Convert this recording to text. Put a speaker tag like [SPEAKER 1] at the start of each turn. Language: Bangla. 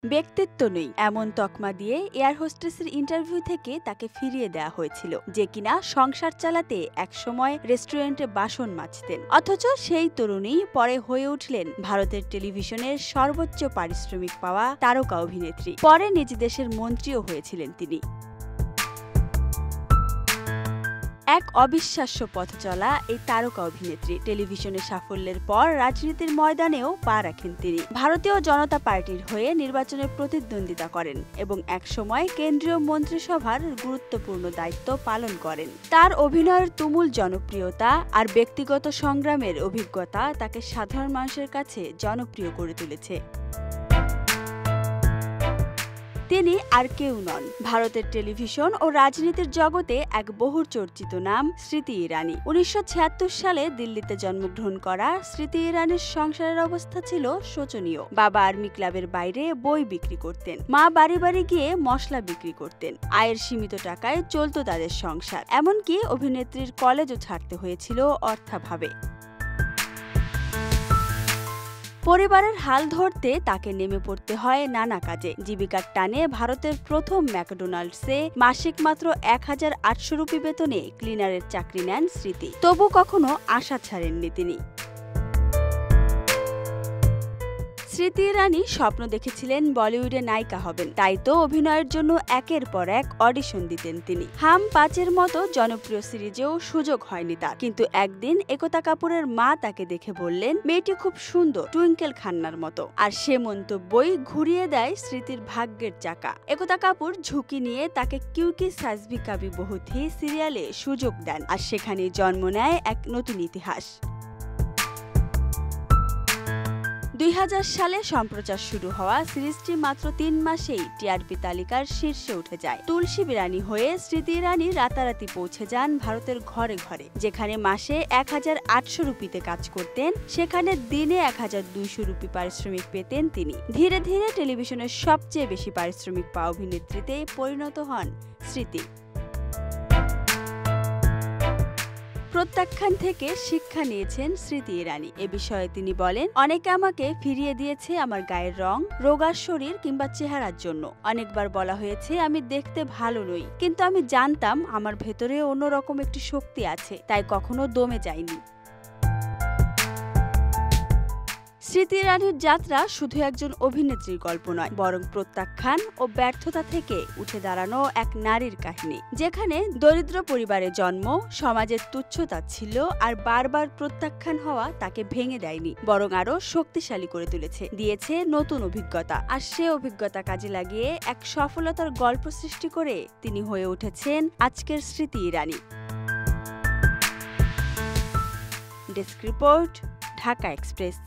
[SPEAKER 1] ব্যক্তিত্ব নেই এমন তকমা দিয়ে এয়ার হোস্টেসের ইন্টারভিউ থেকে তাকে ফিরিয়ে দেওয়া হয়েছিল, যে কিনা সংসার চালাতে একসময় রেস্টুরেন্টে বাসন মাজতেন। অথচ সেই তরুণী পরে হয়ে উঠলেন ভারতের টেলিভিশনের সর্বোচ্চ পারিশ্রমিক পাওয়া তারকা অভিনেত্রী। পরে নিজ দেশের মন্ত্রীও হয়েছিলেন তিনি। এক অবিশ্বাস্য পথ চলা এই তারকা অভিনেত্রী টেলিভিশনে সাফল্যের পর রাজনীতির ময়দানেও পা রাখেন তিনি। ভারতীয় জনতা পার্টির হয়ে নির্বাচনে প্রতিদ্বন্দ্বিতা করেন এবং একসময় কেন্দ্রীয় মন্ত্রিসভার গুরুত্বপূর্ণ দায়িত্ব পালন করেন। তার অভিনয়ের তুমুল জনপ্রিয়তা আর ব্যক্তিগত সংগ্রামের অভিজ্ঞতা তাকে সাধারণ মানুষের কাছে জনপ্রিয় করে তুলেছে। তিনি আর কেউ নন, ভারতের টেলিভিশন ও রাজনীতির জগতে এক বহুচর্চিত নাম স্মৃতি ইরানি। 1976 সালে দিল্লিতে জন্মগ্রহণ করা স্মৃতি ইরানির সংসারের অবস্থা ছিল শোচনীয়। বাবা আর্মি ক্লাবের বাইরে বই বিক্রি করতেন, মা বাড়ি বাড়ি গিয়ে মশলা বিক্রি করতেন। আয়ের সীমিত টাকায় চলত তাদের সংসার, এমনকি অভিনেত্রীর কলেজও ছাড়তে হয়েছিল অর্থাভাবে। পরিবারের হাল ধরতে তাকে নেমে পড়তে হয় নানা কাজে। জীবিকার টানে ভারতের প্রথম ম্যাকডোনাল্ডসে মাসিক মাত্র 1800 রুপি বেতনে ক্লিনারের চাকরি নেন স্মৃতি। তবু কখনো আশা ছাড়েননি তিনি। স্মৃতি ইরানি স্বপ্ন দেখেছিলেন বলিউডে নায়িকা হবেন, তাই তো অভিনয়ের জন্য একের পর এক অডিশন দিতেন তিনি। হাম 5-এর মতো জনপ্রিয় সিরিজেও সুযোগ হয়নি তার। কিন্তু একদিন একতা কাপুরের মা তাকে দেখে বললেন, মেয়েটি খুব সুন্দর, টুইঙ্কেল খান্নার মতো। আর সে মন্তব্যই ঘুরিয়ে দেয় স্মৃতির ভাগ্যের চাকা। একতা কাপুর ঝুঁকি নিয়ে তাকে কিউকি সাজভি কাভি বহু থি সিরিয়ালে সুযোগ দেন, আর সেখানেই জন্ম নেয় এক নতুন ইতিহাস। 2000 সালে সম্প্রচার শুরু হওয়া সিরিজটি মাত্র 3 মাসেই টিআরপি তালিকার শীর্ষে উঠে যায়। তুলসী বিরানি হয়ে স্মৃতি ইরানি রাতারাতি পৌঁছে যান ভারতের ঘরে ঘরে। যেখানে মাসে 1800 রুপিতে কাজ করতেন, সেখানে দিনে 1200 রুপি পারিশ্রমিক পেতেন তিনি। ধীরে ধীরে টেলিভিশনের সবচেয়ে বেশি পারিশ্রমিক পাওয়া অভিনেত্রীতে পরিণত হন স্মৃতি। প্রত্যাখ্যান থেকে শিক্ষা নিয়েছেন স্মৃতি ইরানি। এ বিষয়ে তিনি বলেন, অনেকে আমাকে ফিরিয়ে দিয়েছে আমার গায়ের রং, রোগা শরীর কিংবা চেহারার জন্য। অনেকবার বলা হয়েছে আমি দেখতে ভালো নই, কিন্তু আমি জানতাম আমার ভেতরে অন্যরকম একটি শক্তি আছে, তাই কখনো দমে যায়নি। স্মৃতি ইরানির যাত্রা শুধু একজন অভিনেত্রীর গল্প নয়, বরং প্রত্যাখ্যান ও ব্যর্থতা থেকে উঠে দাঁড়ানো এক নারীর কাহিনী, যেখানে দরিদ্র পরিবারে জন্ম, সমাজের তুচ্ছতা ছিল, আর বারবার প্রত্যাখ্যান হওয়া তাকে ভেঙে দেয়নি, বরং আরো শক্তিশালী করে তুলেছে, দিয়েছে নতুন অভিজ্ঞতা। আর সে অভিজ্ঞতা কাজে লাগিয়ে এক সফলতার গল্প সৃষ্টি করে তিনি হয়ে উঠেছেন আজকের Smriti Irani. Desk report, Dhaka express.